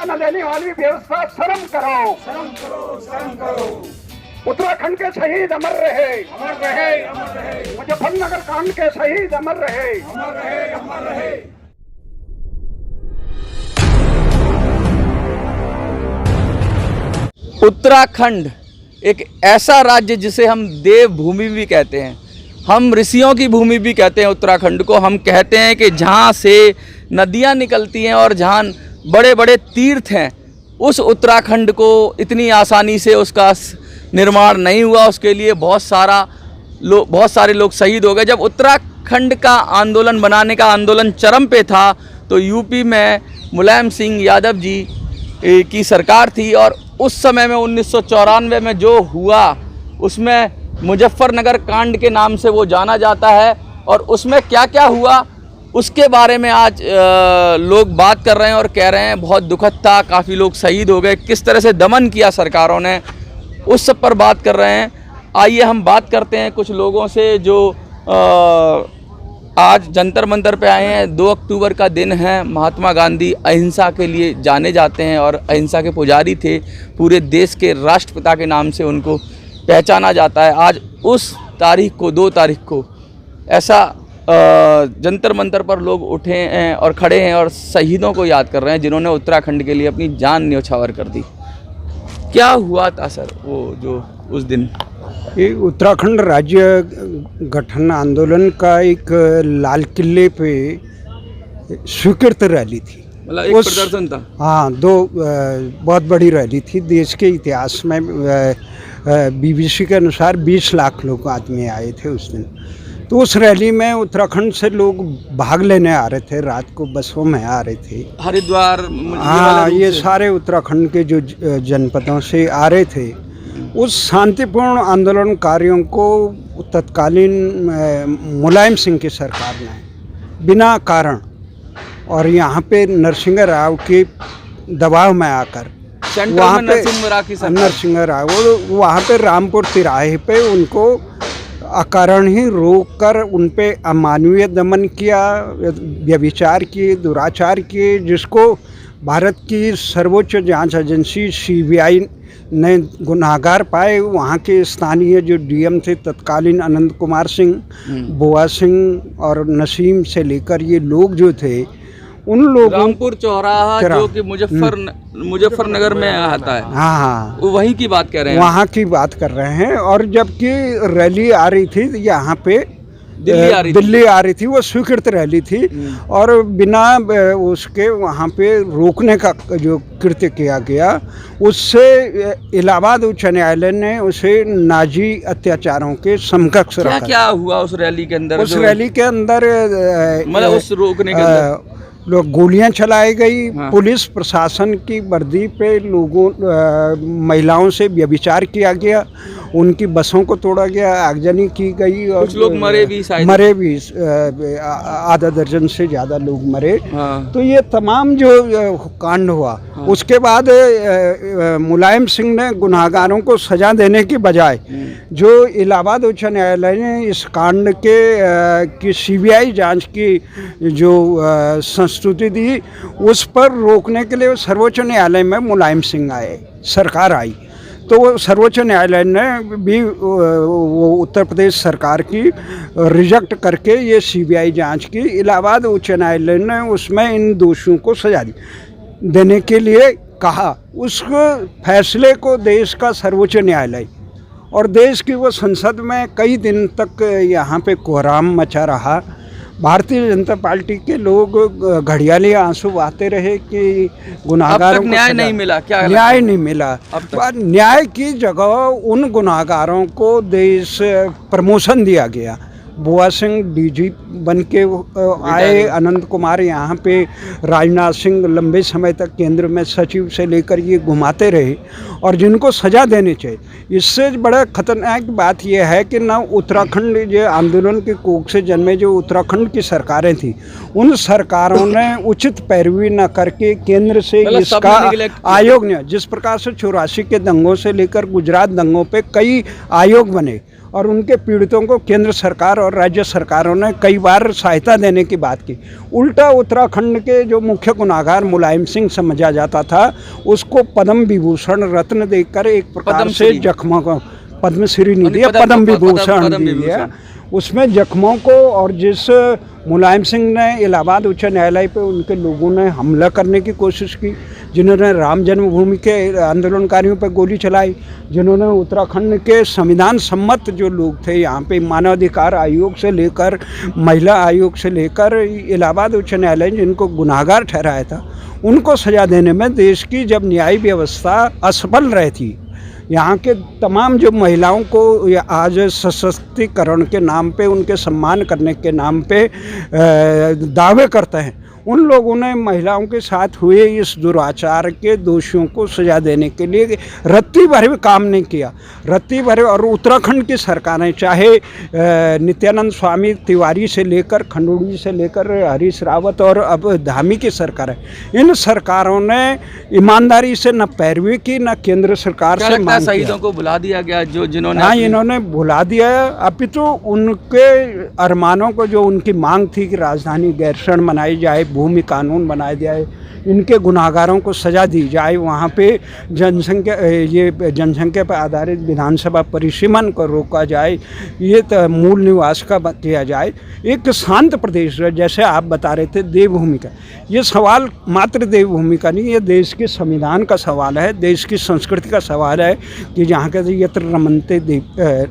न देने वाली व्यवस्था, शर्म करो, शर्म करो, शर्म करो। उत्तराखंड के शहीद अमर रहे, अमर रहे, अमर रहे। मुजफ्फरनगर कांड के शहीद अमर रहे, अमर रहे, अमर रहे। उत्तराखंड एक ऐसा राज्य जिसे हम देवभूमि भी कहते हैं, हम ऋषियों की भूमि भी कहते हैं उत्तराखंड को। हम कहते हैं कि जहाँ से नदियाँ निकलती हैं और जहाँ बड़े बड़े तीर्थ हैं, उस उत्तराखंड को इतनी आसानी से उसका निर्माण नहीं हुआ। उसके लिए बहुत सारे लोग शहीद हो गए। जब उत्तराखंड का आंदोलन बनाने का आंदोलन चरम पे था तो यूपी में मुलायम सिंह यादव जी की सरकार थी और उस समय में 1994 में जो हुआ उसमें मुजफ्फरनगर कांड के नाम से वो जाना जाता है। और उसमें क्या क्या हुआ उसके बारे में आज लोग बात कर रहे हैं और कह रहे हैं बहुत दुखद था, काफ़ी लोग शहीद हो गए, किस तरह से दमन किया सरकारों ने, उस सब पर बात कर रहे हैं। आइए हम बात करते हैं कुछ लोगों से जो आज जंतर मंतर पे आए हैं। 2 अक्टूबर का दिन है। महात्मा गांधी अहिंसा के लिए जाने जाते हैं और अहिंसा के पुजारी थे। पूरे देश के राष्ट्रपिता के नाम से उनको पहचाना जाता है। आज उस तारीख को 2 तारीख को ऐसा जंतर मंतर पर लोग उठे हैं और खड़े हैं और शहीदों को याद कर रहे हैं जिन्होंने उत्तराखंड के लिए अपनी जान न्यौछावर कर दी। क्या हुआ था सर वो जो उस दिन? ये उत्तराखंड राज्य गठन आंदोलन का एक लाल किले पे स्वीकृत रैली थी। मतलब एक प्रदर्शन था। हाँ, 2 बहुत बड़ी रैली थी। देश के इतिहास में बीबीसी के अनुसार 20 लाख लोग आदमी आए थे उस दिन। तो उस रैली में उत्तराखंड से लोग भाग लेने आ रहे थे, रात को बसों में आ रहे थे। हरिद्वार, हाँ, ये सारे उत्तराखंड के जो जनपदों से आ रहे थे। उस शांतिपूर्ण आंदोलनकारियों को तत्कालीन मुलायम सिंह की सरकार ने बिना कारण और यहाँ पे नरसिंह राव के दबाव में आकर वहाँ पे नरसिंह राव वहाँ पे रामपुर तिराहे पे उनको अकारण ही रोक कर उन पे अमानवीय दमन किया, व्यभिचार किए, दुराचार किए, जिसको भारत की सर्वोच्च जांच एजेंसी सीबीआई ने गुनाहगार पाए। वहाँ के स्थानीय जो डीएम थे तत्कालीन अनंत कुमार सिंह, बोआ सिंह और नसीम से लेकर ये लोग जो थे, उन लोगों रामपुर चौराहा जो कि मुजफ्फरनगर में आता है, हाँ, वो वहीं की बात कर रहे हैं, वहाँ की बात कर रहे हैं। और जबकि रैली आ रही थी यहाँ पे दिल्ली आ रही थी, वो स्वीकृत रैली थी और बिना उसके वहाँ पे रोकने का जो कृत्य किया गया, उससे इलाहाबाद उच्च न्यायालय ने उसे नाजी अत्याचारों के समकक्ष रखा। क्या हुआ उस रैली के अंदर? उस रैली के अंदर मतलब उस रोकने के अंदर लोग गोलियां चलाई गई। हाँ। पुलिस प्रशासन की वर्दी पे लोगों महिलाओं से व्यभिचार किया गया, उनकी बसों को तोड़ा गया, आगजनी की गई और कुछ लोग मरे भी, आधा दर्जन से ज़्यादा लोग मरे। हाँ। तो ये तमाम जो कांड हुआ, हाँ। उसके बाद मुलायम सिंह ने गुनाहगारों को सजा देने की बजाय जो इलाहाबाद उच्च न्यायालय ने इस कांड की सीबीआई जांच की जो संस्तुति दी, उस पर रोकने के लिए सर्वोच्च न्यायालय में मुलायम सिंह आए, सरकार आई। तो सर्वोच्च न्यायालय ने भी वो उत्तर प्रदेश सरकार की रिजेक्ट करके ये सीबीआई जांच की। इलाहाबाद उच्च न्यायालय ने उसमें इन दोषियों को सजा देने के लिए कहा। उस फैसले को देश का सर्वोच्च न्यायालय और देश की वो संसद में कई दिन तक यहाँ पे कोहराम मचा रहा। भारतीय जनता पार्टी के लोग घड़ियाली आंसू बहाते रहे कि गुनाहगारों को न्याय नहीं मिला। क्या न्याय नहीं मिला? न्याय की जगह उन गुनाहगारों को देश प्रमोशन दिया गया। बोआ सिंह डीजी बन के आए, अनंत कुमार यहाँ पे, राजनाथ सिंह लंबे समय तक केंद्र में सचिव से लेकर ये घुमाते रहे और जिनको सज़ा देनी चाहिए। इससे बड़ा खतरनाक बात यह है कि ना उत्तराखंड जो आंदोलन के कोख से जन्मे जो उत्तराखंड की सरकारें थी, उन सरकारों ने उचित पैरवी न करके केंद्र से इसका आयोग ने, जिस प्रकार से 84 के दंगों से लेकर गुजरात दंगों पे कई आयोग बने और उनके पीड़ितों को केंद्र सरकार और राज्य सरकारों ने कई बार सहायता देने की बात की। उल्टा उत्तराखंड के जो मुख्य गुनाहगार मुलायम सिंह समझा जाता था, उसको पद्म विभूषण रत्न देकर एक प्रकार से जख्मों को पद्मश्री नहीं दिया, पद्म विभूषण दिया। उसमें जख्मों को, और जिस मुलायम सिंह ने इलाहाबाद उच्च न्यायालय पे उनके लोगों ने हमला करने की कोशिश की, जिन्होंने राम जन्मभूमि के आंदोलनकारियों पर गोली चलाई, जिन्होंने उत्तराखंड के संविधान सम्मत जो लोग थे यहाँ पे मानवाधिकार आयोग से लेकर महिला आयोग से लेकर इलाहाबाद उच्च न्यायालय जिनको गुनाहगार ठहराया था, उनको सजा देने में देश की जब न्याय व्यवस्था असफल रही थी, यहाँ के तमाम जो महिलाओं को आज सशक्तिकरण के नाम पे, उनके सम्मान करने के नाम पे दावे करते हैं, उन लोगों ने महिलाओं के साथ हुए इस दुराचार के दोषियों को सजा देने के लिए रत्ती भर भी काम नहीं किया। रत्ती भर, और उत्तराखंड की सरकारें, चाहे नित्यानंद स्वामी तिवारी से लेकर, खंडूड़ी से लेकर हरीश रावत और अब धामी की सरकारें, इन सरकारों ने ईमानदारी से न पैरवी की, न केंद्र सरकार से मांग किया। शहीदों को बुला दिया गया जो जिन्होंने, हाँ, इन्होंने बुला दिया। अपितु उनके अरमानों को, जो उनकी मांग थी कि राजधानी गैरसैंण बनाई जाए, भूमि कानून बनाया जाए, इनके गुनाहगारों को सजा दी जाए, वहाँ पे जनसंख्या पर आधारित विधानसभा परिसीमन को रोका जाए, ये मूल निवास का किया जाए, एक शांत प्रदेश जैसे आप बता रहे थे देवभूमि का, ये सवाल मात्र देवभूमि का नहीं, ये देश के संविधान का सवाल है, देश की संस्कृति का सवाल है कि जहाँ के यत्र रमन्ते देव,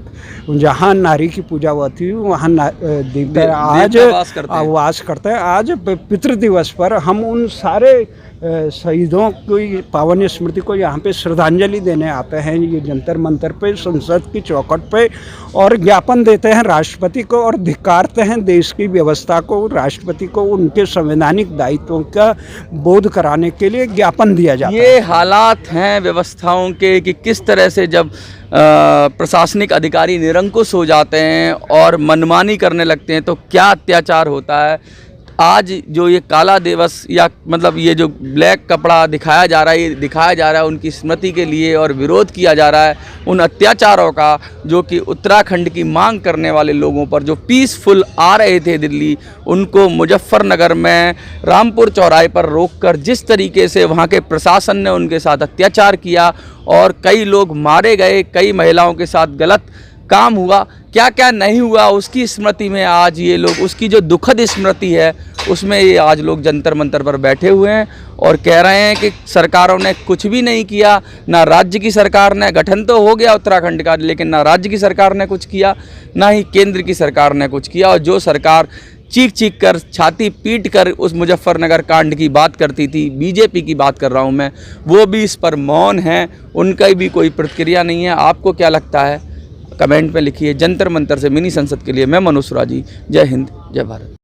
जहाँ नारी की पूजा होती है वहाँ देवता आज वास करते हैं। आज पितृ दिवस पर हम उन सारे शहीदों की पावन स्मृति को यहाँ पे श्रद्धांजलि देने आते हैं, ये जंतर मंतर पे, संसद की चौखट पे, और ज्ञापन देते हैं राष्ट्रपति को और धिक्कारते हैं देश की व्यवस्था को, राष्ट्रपति को उनके संवैधानिक दायित्वों का बोध कराने के लिए ज्ञापन दिया जाता है। ये हालात हैं व्यवस्थाओं के कि किस तरह से जब प्रशासनिक अधिकारी निरंकुश हो जाते हैं और मनमानी करने लगते हैं तो क्या अत्याचार होता है। आज जो ये काला दिवस या मतलब ये जो ब्लैक कपड़ा दिखाया जा रहा है, ये दिखाया जा रहा है उनकी स्मृति के लिए और विरोध किया जा रहा है उन अत्याचारों का जो कि उत्तराखंड की मांग करने वाले लोगों पर, जो पीसफुल आ रहे थे दिल्ली, उनको मुजफ्फरनगर में रामपुर चौराहे पर रोककर जिस तरीके से वहाँ के प्रशासन ने उनके साथ अत्याचार किया और कई लोग मारे गए, कई महिलाओं के साथ गलत काम हुआ, क्या क्या नहीं हुआ, उसकी स्मृति में आज ये लोग, उसकी जो दुखद स्मृति है उसमें ये आज लोग जंतर मंतर पर बैठे हुए हैं और कह रहे हैं कि सरकारों ने कुछ भी नहीं किया। ना राज्य की सरकार ने, गठन तो हो गया उत्तराखंड का, लेकिन ना राज्य की सरकार ने कुछ किया, ना ही केंद्र की सरकार ने कुछ किया। और जो सरकार चीख चीख कर, छाती पीट कर उस मुजफ्फरनगर कांड की बात करती थी, बीजेपी की बात कर रहा हूँ मैं, वो भी इस पर मौन है, उनका भी कोई प्रतिक्रिया नहीं है। आपको क्या लगता है कमेंट में लिखिए। जंतर मंतर से मिनी संसद के लिए मैं मनोज सुराजी। जय हिंद, जय भारत।